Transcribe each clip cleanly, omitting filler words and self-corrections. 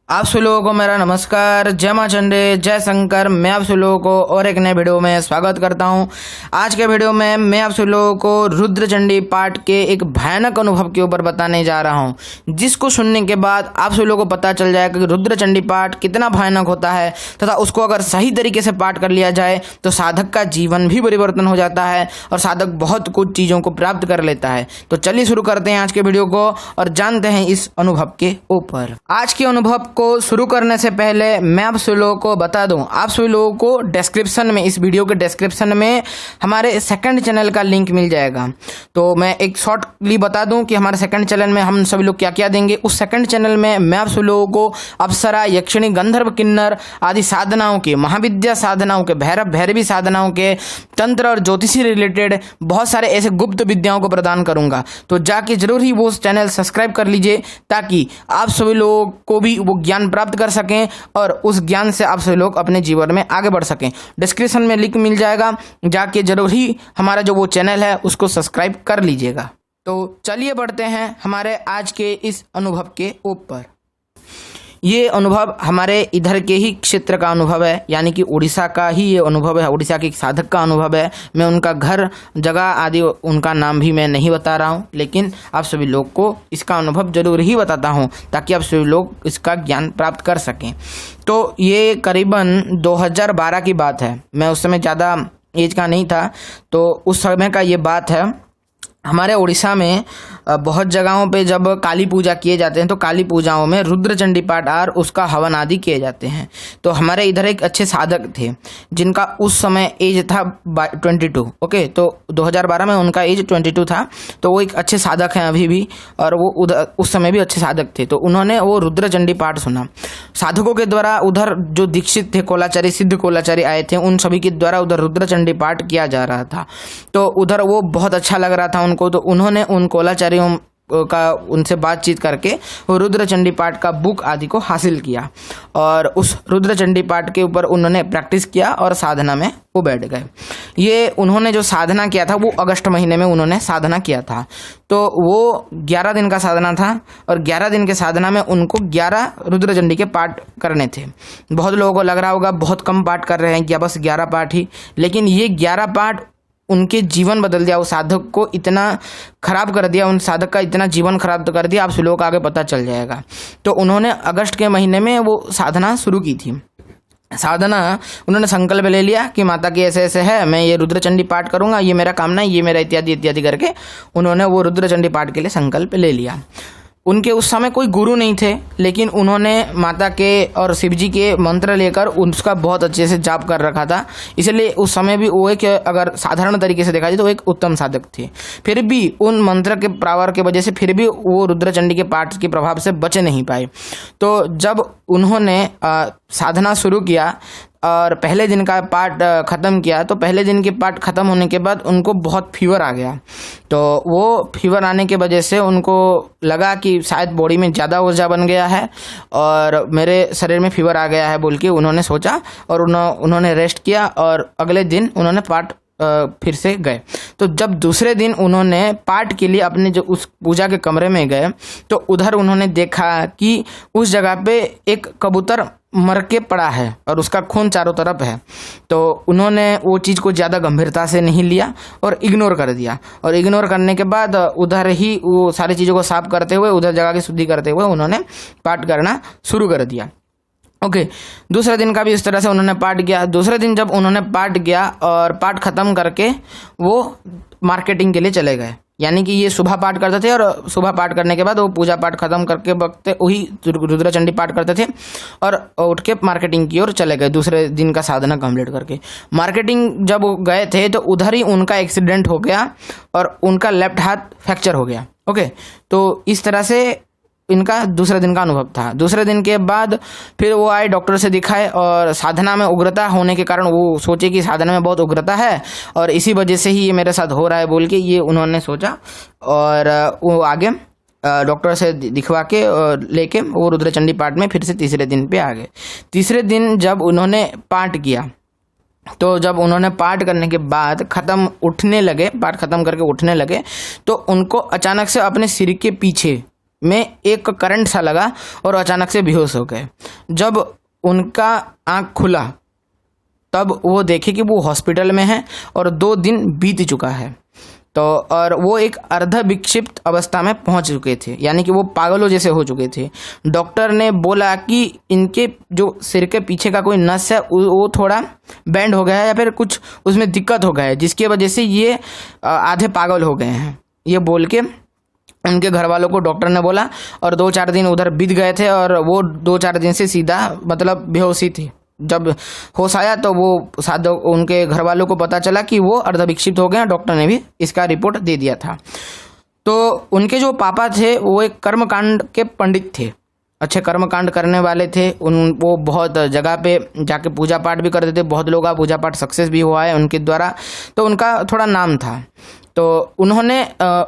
आप सभी लोगों को मेरा नमस्कार, जय मां चंडी, जय शंकर। मैं आप सभी लोगों को और एक नए वीडियो में स्वागत करता हूं। आज के वीडियो में मैं आप सभी लोगों को रुद्र चंडी पाठ के एक भयानक अनुभव के ऊपर बताने जा रहा हूं, जिसको सुनने के बाद आप सभी लोगों को पता चल जाएगा कि रुद्र चंडी पाठ कितना भयानक होता है तथा उसको अगर सही तरीके से पाठ कर लिया जाए तो साधक का जीवन भी परिवर्तन हो जाता है और साधक बहुत कुछ चीज़ों को प्राप्त कर लेता है। तो चलिए शुरू करते हैं आज के वीडियो को और जानते हैं इस अनुभव के ऊपर। आज के अनुभव को शुरू करने से पहले मैं आप सभी लोगों को बता दूं, आप सभी लोगों को डिस्क्रिप्शन में, इस वीडियो के डिस्क्रिप्शन में हमारे सेकंड चैनल का लिंक मिल जाएगा। तो मैं एक शॉर्टली बता दूं कि हमारे सेकंड चैनल में हम सभी लोग क्या क्या देंगे। उस सेकंड चैनल में मैं आप सभी लोगों को अप्सरा, यक्षिणी, गंधर्व, किन्नर आदि साधनाओं के, महाविद्या साधनाओं के, भैरव भैरवी साधनाओं के, तंत्र और ज्योतिषी रिलेटेड बहुत सारे ऐसे गुप्त विद्याओं को प्रदान करूंगा। तो जाके जरूर ही वो चैनल सब्सक्राइब कर लीजिए ताकि आप सभी लोगों को भी वो ज्ञान प्राप्त कर सकें और उस ज्ञान से आप सभी लोग अपने जीवन में आगे बढ़ सकें। डिस्क्रिप्शन में लिंक मिल जाएगा, जाके जरूर ही हमारा जो वो चैनल है उसको सब्सक्राइब कर लीजिएगा। तो चलिए बढ़ते हैं हमारे आज के इस अनुभव के ऊपर। ये अनुभव हमारे इधर के ही क्षेत्र का अनुभव है, यानी कि उड़ीसा का ही ये अनुभव है, उड़ीसा के एक साधक का अनुभव है। मैं उनका घर, जगह आदि, उनका नाम भी मैं नहीं बता रहा हूँ, लेकिन आप सभी लोग को इसका अनुभव जरूर ही बताता हूँ ताकि आप सभी लोग इसका ज्ञान प्राप्त कर सकें। तो ये करीबन 2012 की बात है। मैं उस समय ज़्यादा एज का नहीं था, तो उस समय का ये बात है। हमारे उड़ीसा में बहुत जगहों पे जब काली पूजा किए जाते हैं तो काली पूजाओं में रुद्र चंडी पाठ और उसका हवन आदि किए जाते हैं। तो हमारे इधर एक अच्छे साधक थे जिनका उस समय एज था 22। ओके, तो 2012 में उनका एज 22 था। तो वो एक अच्छे साधक हैं अभी भी, और वो उधर उस समय भी अच्छे साधक थे। तो उन्होंने वो रुद्र चंडी पाठ सुना। साधकों के द्वारा उधर जो दीक्षित थे, कोलाचारी, सिद्ध कोलाचारी आए थे, उन सभी के द्वारा उधर रुद्र चंडी पाठ किया जा रहा था। तो उधर वो बहुत अच्छा लग रहा था उनको। तो उन्होंने उन कोलाचारियों का उनसे बातचीत करके वो रुद्र चंडी पाठ का बुक आदि को हासिल किया और उस रुद्र चंडी पाठ के ऊपर उन्होंने प्रैक्टिस किया और साधना में वो बैठ गए। ये उन्होंने जो साधना किया था वो अगस्त महीने में उन्होंने साधना किया था। तो वो 11 दिन का साधना था और 11 दिन के साधना में उनको 11 रुद्र चंडी के पाठ करने थे। बहुत लोगों को लग रहा होगा बहुत कम पाठ कर रहे हैं, क्या बस 11 पाठ ही, लेकिन ये 11 पाठ उनके जीवन बदल दिया। उस साधक को इतना खराब कर दिया, उन साधक का इतना जीवन खराब कर दिया, आप सभी लोगों को आगे पता चल जाएगा। तो उन्होंने अगस्त के महीने में वो साधना शुरू की थी। साधना उन्होंने संकल्प ले लिया कि माता की ऐसे ऐसे है, मैं ये रुद्र चंडी पाठ करूंगा, ये मेरा कामना है, ये मेरा इत्यादि इत्यादि करके उन्होंने वो रुद्र चंडी पाठ के लिए संकल्प ले लिया। उनके उस समय कोई गुरु नहीं थे, लेकिन उन्होंने माता के और शिव जी के मंत्र लेकर उसका बहुत अच्छे से जाप कर रखा था। इसलिए उस समय भी वो एक, अगर साधारण तरीके से देखा जाए तो एक उत्तम साधक थे। फिर भी उन मंत्र के प्रभाव की वजह से फिर भी वो रुद्र चंडी के पाठ के प्रभाव से बचे नहीं पाए। तो जब उन्होंने साधना शुरू किया और पहले दिन का पाठ ख़त्म किया, तो पहले दिन के पाठ ख़त्म होने के बाद उनको बहुत फीवर आ गया। तो वो फीवर आने के वजह से उनको लगा कि शायद बॉडी में ज़्यादा ऊर्जा बन गया है और मेरे शरीर में फीवर आ गया है बोल के उन्होंने सोचा और उन्होंने रेस्ट किया और अगले दिन उन्होंने पाठ फिर से गए। तो जब दूसरे दिन उन्होंने पाठ के लिए अपने जो उस पूजा के कमरे में गए तो उधर उन्होंने देखा कि उस जगह पे एक कबूतर मर के पड़ा है और उसका खून चारों तरफ है। तो उन्होंने वो चीज़ को ज़्यादा गंभीरता से नहीं लिया और इग्नोर कर दिया, और इग्नोर करने के बाद उधर ही वो सारी चीज़ों को साफ करते हुए, उधर जगह की शुद्धि करते हुए उन्होंने पाठ करना शुरू कर दिया। ओके, दूसरे दिन का भी इस तरह से उन्होंने पाठ किया। दूसरे दिन जब उन्होंने पाठ किया और पाठ खत्म करके वो मार्केटिंग के लिए चले गए, यानी कि ये सुबह पाठ करते थे और सुबह पाठ करने के बाद वो पूजा पाठ खत्म करके वक्त वही रुद्र चंडी पाठ करते थे और उठ के मार्केटिंग की ओर चले गए। दूसरे दिन का साधना कंप्लीट करके मार्केटिंग जब गए थे तो उधर ही उनका एक्सीडेंट हो गया और उनका लेफ्ट हाथ फ्रैक्चर हो गया। ओके, तो इस तरह से इनका दूसरे दिन का अनुभव था। दूसरे दिन के बाद फिर वो आए, डॉक्टर से दिखाए और साधना में उग्रता होने के कारण वो सोचे कि साधना में बहुत उग्रता है और इसी वजह से ही ये मेरे साथ हो रहा है बोल के ये उन्होंने सोचा और वो आगे डॉक्टर से दिखवा के लेके वो रुद्रचंडी पाठ में फिर से तीसरे दिन पे आ गए। तीसरे दिन जब उन्होंने पाठ किया, तो जब उन्होंने पाठ करने के बाद पाठ खत्म करके उठने लगे, तो उनको अचानक से अपने सिर के पीछे में एक करंट सा लगा और अचानक से बेहोश हो गए। जब उनका आँख खुला तब वो देखे कि वो हॉस्पिटल में है और 2 दिन बीत चुका है। तो और वो एक अर्ध विक्षिप्त अवस्था में पहुंच चुके थे, यानी कि वो पागलों जैसे हो चुके थे। डॉक्टर ने बोला कि इनके जो सिर के पीछे का कोई नस है वो थोड़ा बैंड हो गया है या फिर कुछ उसमें दिक्कत हो गया है, जिसकी वजह से ये आधे पागल हो गए हैं। ये बोल के उनके घर वालों को डॉक्टर ने बोला और 2-4 दिन उधर बीत गए थे और वो 2-4 दिन से सीधा मतलब बेहोशी थी। जब होश आया तो वो साधक उनके घर वालों को पता चला कि वो अर्धविक्षिप्त हो गए हैं। डॉक्टर ने भी इसका रिपोर्ट दे दिया था। तो उनके जो पापा थे वो एक कर्मकांड के पंडित थे, अच्छे कर्मकांड करने वाले थे। वो बहुत जगह पे जाके पूजा पाठ भी करते थे, बहुत लोग का पूजा पाठ सक्सेस भी हुआ है उनके द्वारा, तो उनका थोड़ा नाम था। तो उन्होंने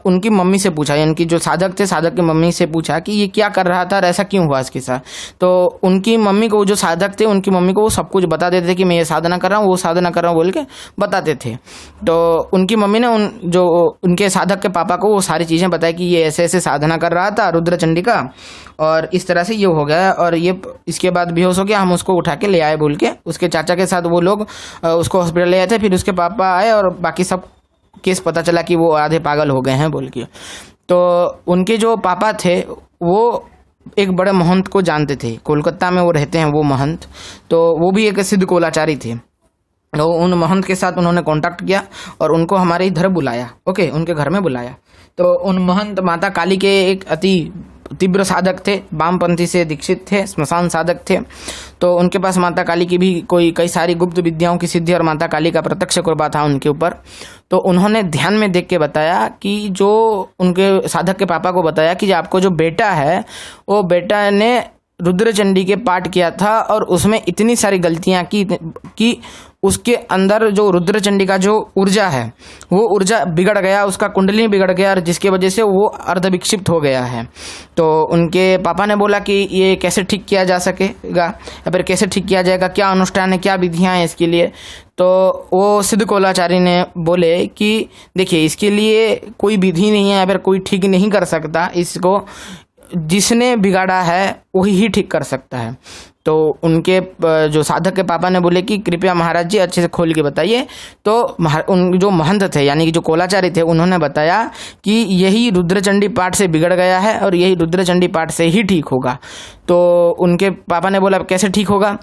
उनकी मम्मी से पूछा, यानी कि जो साधक थे, साधक की मम्मी से पूछा कि ये क्या कर रहा था और ऐसा क्यों हुआ इसके साथ। तो उनकी मम्मी को, जो साधक थे उनकी मम्मी को वो सब कुछ बता देते थे कि मैं ये साधना कर रहा हूँ, वो साधना कर रहा हूँ बोल के बताते थे। तो उनकी मम्मी ने उनके साधक के पापा को वो सारी चीज़ें बताई कि ये ऐसे ऐसे साधना कर रहा था रुद्रचंडी का और इस तरह से ये हो गया और ये इसके बाद बेहोश हो गया, हम उसको उठा के ले आए बोल के। उसके चाचा के साथ वो लोग उसको हॉस्पिटल ले आए थे। फिर उसके पापा आए और बाकी सब केस पता चला कि वो आधे पागल हो गए हैं बोल के। तो उनके जो पापा थे वो एक बड़े महंत को जानते थे, कोलकाता में वो रहते हैं वो महंत। तो वो भी एक सिद्ध कोलाचारी थे। तो उन महंत के साथ उन्होंने कांटेक्ट किया और उनको हमारे इधर बुलाया, ओके, उनके घर में बुलाया। तो उन महंत माता काली के एक अति तीव्र साधक थे, वामपंथी से दीक्षित थे, स्मशान साधक थे। तो उनके पास माता काली की भी कई सारी गुप्त विद्याओं की सिद्धि और माता काली का प्रत्यक्ष कृपा था उनके ऊपर। तो उन्होंने ध्यान में देख के बताया कि जो उनके साधक के पापा को बताया कि आपको जो बेटा है वो बेटा ने रुद्रचंडी के पाठ किया था और उसमें इतनी सारी गलतियां की कि उसके अंदर जो रुद्रचंडी का जो ऊर्जा है वो ऊर्जा बिगड़ गया, उसका कुंडली बिगड़ गया और जिसकी वजह से वो अर्धविक्षिप्त हो गया है। तो उनके पापा ने बोला कि ये कैसे ठीक किया जा सकेगा या फिर कैसे ठीक किया जाएगा, क्या अनुष्ठान है, क्या विधियाँ हैं इसके लिए। तो वो सिद्ध कोलाचारी ने बोले कि देखिए इसके लिए कोई विधि नहीं है या फिर कोई ठीक नहीं कर सकता, इसको जिसने बिगाड़ा है वही ही ठीक कर सकता है। तो उनके जो साधक के पापा ने बोले कि कृपया महाराज जी अच्छे से खोल के बताइए। तो उन जो महंत थे यानी कि जो कोलाचारी थे उन्होंने बताया कि यही रुद्रचंडी पाठ से बिगड़ गया है और यही रुद्रचंडी पाठ से ही ठीक होगा। तो उनके पापा ने बोला कैसे ठीक होगा।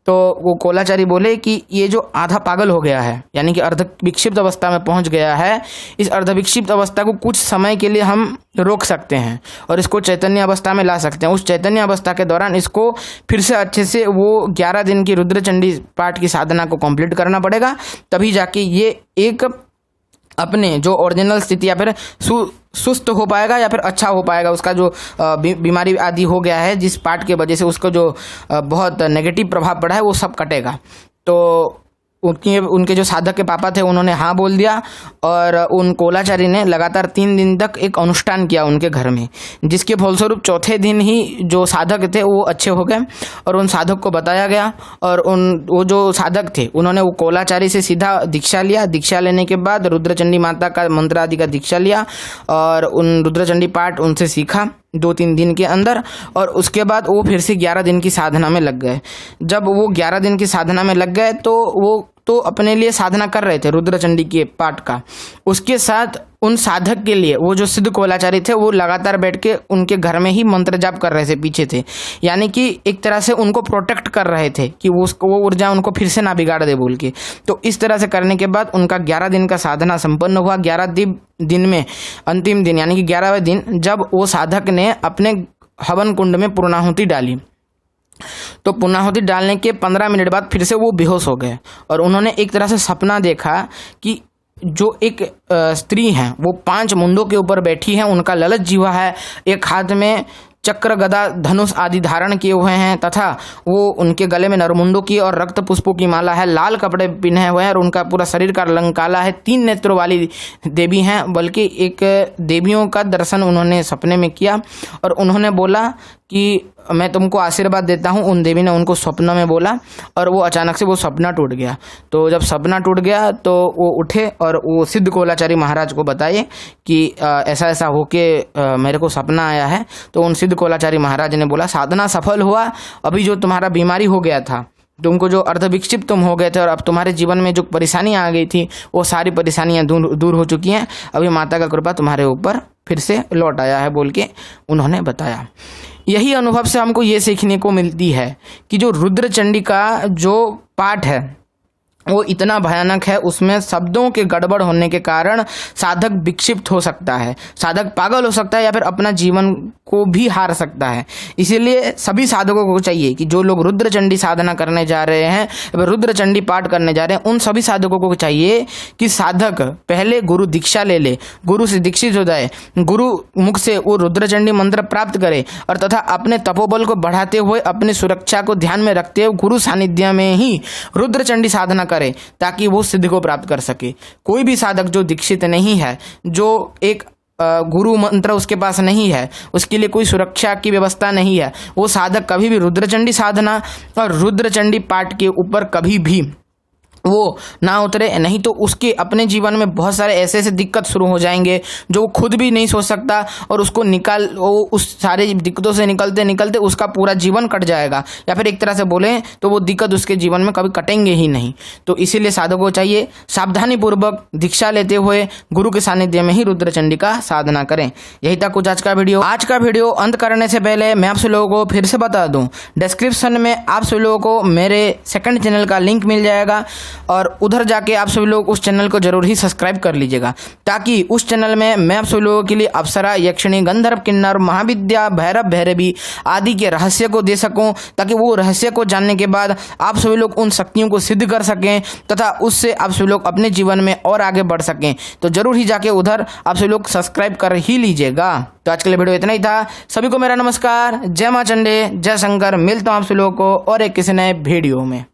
तो वो कोलाचारी बोले कि ये जो आधा पागल हो गया है यानी कि अर्ध विक्षिप्त अवस्था में पहुंच गया है, इस अर्ध विक्षिप्त अवस्था को कुछ समय के लिए हम रोक सकते हैं और इसको चैतन्य अवस्था में ला सकते हैं। उस चैतन्य अवस्था के दौरान इसको फिर से अच्छे से वो 11 दिन की रुद्रचंडी पाठ की साधना को कंप्लीट करना पड़ेगा, तभी जाके ये एक अपने जो ओरिजिनल स्थिति या फिर सुस्त हो पाएगा या फिर अच्छा हो पाएगा। उसका जो बीमारी आदि हो गया है जिस पार्ट के वजह से उसको जो बहुत नेगेटिव प्रभाव पड़ा है वो सब कटेगा। तो उनके जो साधक के पापा थे उन्होंने हाँ बोल दिया और उन कोलाचारी ने लगातार 3 दिन तक एक अनुष्ठान किया उनके घर में, जिसके फलस्वरूप चौथे दिन ही जो साधक थे वो अच्छे हो गए और उन साधक को बताया गया और वो जो साधक थे उन्होंने वो कोलाचारी से सीधा दीक्षा लिया। दीक्षा लेने के बाद रुद्रचंडी माता का मंत्र आदि का दीक्षा लिया और उन रुद्रचंडी पाठ उनसे सीखा 2-3 दिन के अंदर और उसके बाद वो फिर से 11 दिन की साधना में लग गए। जब वो 11 दिन की साधना में लग गए तो वो तो अपने लिए साधना कर रहे थे रुद्रचंडी के पाठ का, उसके साथ उन साधक के लिए वो जो सिद्ध कोलाचारी थे वो लगातार बैठ के उनके घर में ही मंत्र जाप कर रहे थे, पीछे थे, यानी कि एक तरह से उनको प्रोटेक्ट कर रहे थे कि वो ऊर्जा उनको फिर से ना बिगाड़ दे बोल के। तो इस तरह से करने के बाद उनका 11 दिन का साधना संपन्न हुआ। 11 दिन में अंतिम दिन यानी कि 11वें दिन जब वो साधक ने अपने हवन कुंड में पूर्णाहुति डाली, तो पूर्णाहुति डालने के 15 मिनट बाद फिर से वो बेहोश हो गए और उन्होंने एक तरह से सपना देखा कि जो एक स्त्री हैं वो 5 मुंडों के ऊपर बैठी हैं, उनका ललच जीवा है, एक हाथ में चक्र गदा धनुष आदि धारण किए हुए हैं तथा वो उनके गले में नरमुंडों की और रक्त पुष्पों की माला है, लाल कपड़े पहने हुए हैं और उनका पूरा शरीर का रंग काला है। 3 नेत्रों वाली देवी हैं, बल्कि एक देवियों का दर्शन उन्होंने सपने में किया और उन्होंने बोला कि मैं तुमको आशीर्वाद देता हूँ। उन देवी ने उनको स्वप्न में बोला और वो अचानक से वो सपना टूट गया। तो जब सपना टूट गया तो वो उठे और वो सिद्ध कोलाचारी महाराज को बताए कि ऐसा ऐसा होके मेरे को सपना आया है। तो उन सिद्ध कोलाचारी महाराज ने बोला साधना सफल हुआ, अभी जो तुम्हारा बीमारी हो गया था, तुमको जो अर्धविक्षिप्त तुम हो गए थे और अब तुम्हारे जीवन में जो परेशानियाँ आ गई थी वो सारी परेशानियाँ दूर हो चुकी हैं। अभी माता का कृपा तुम्हारे ऊपर फिर से लौट आया है बोल के उन्होंने बताया। यही अनुभव से हमको ये सीखने को मिलती है कि जो रुद्र चंडी का जो पाठ है वो इतना भयानक है, उसमें शब्दों के गड़बड़ होने के कारण साधक विक्षिप्त हो सकता है, साधक पागल हो सकता है या फिर अपना जीवन को भी हार सकता है। इसीलिए सभी साधकों को चाहिए कि जो लोग रुद्र चंडी साधना करने जा रहे हैं, रुद्र चंडी पाठ करने जा रहे हैं, उन सभी साधकों को चाहिए कि साधक पहले गुरु दीक्षा ले ले, गुरु से दीक्षित हो जाए, गुरु मुख से वो रुद्र चंडी मंत्र प्राप्त करे और तथा अपने तपोबल को बढ़ाते हुए अपनी सुरक्षा को ध्यान में रखते हुए गुरु सानिध्य में ही रुद्र चंडी साधना करे ताकि वो सिद्धि को प्राप्त कर सके। कोई भी साधक जो दीक्षित नहीं है, जो एक गुरु मंत्र उसके पास नहीं है, उसके लिए कोई सुरक्षा की व्यवस्था नहीं है, वो साधक कभी भी रुद्रचंडी साधना और रुद्रचंडी पाठ के ऊपर कभी भी वो ना उतरे, नहीं तो उसके अपने जीवन में बहुत सारे ऐसे ऐसे दिक्कत शुरू हो जाएंगे जो वो खुद भी नहीं सोच सकता और उसको वो उस सारे दिक्कतों से निकलते निकलते उसका पूरा जीवन कट जाएगा, या फिर एक तरह से बोलें तो वो दिक्कत उसके जीवन में कभी कटेंगे ही नहीं। तो इसीलिए साधकों को चाहिए सावधानी पूर्वक दीक्षा लेते हुए गुरु के सानिध्य में ही रुद्रचंडी का साधना करें। यही था कुछ आज का वीडियो। अंत करने से पहले मैं आप सभी लोगों को फिर से बता दूं, डिस्क्रिप्शन में आप सभी लोगों को मेरे सेकंड चैनल का लिंक मिल जाएगा और उधर जाके आप सभी लोग उस चैनल को जरूर ही सब्सक्राइब कर लीजिएगा, ताकि उस चैनल में मैं आप सभी लोगों के लिए अप्सरा, यक्षिणी, गंधर्व, किन्नर, महाविद्या, भैरव, भैरवी आदि के रहस्य को दे सकूं, ताकि वो रहस्य को जानने के बाद आप सभी लोग उन शक्तियों को सिद्ध कर सकें तथा उससे आप सभी लोग अपने जीवन में और आगे बढ़ सकें। तो जरूर ही जाके उधर आप सभी लोग सब्सक्राइब कर ही लीजिएगा। तो आज के लिए वीडियो इतना ही था। सभी को मेरा नमस्कार। जय मां चंडे, जय शंकर। मिलता हूं आप सभी लोगों को और एक किसी नए वीडियो में।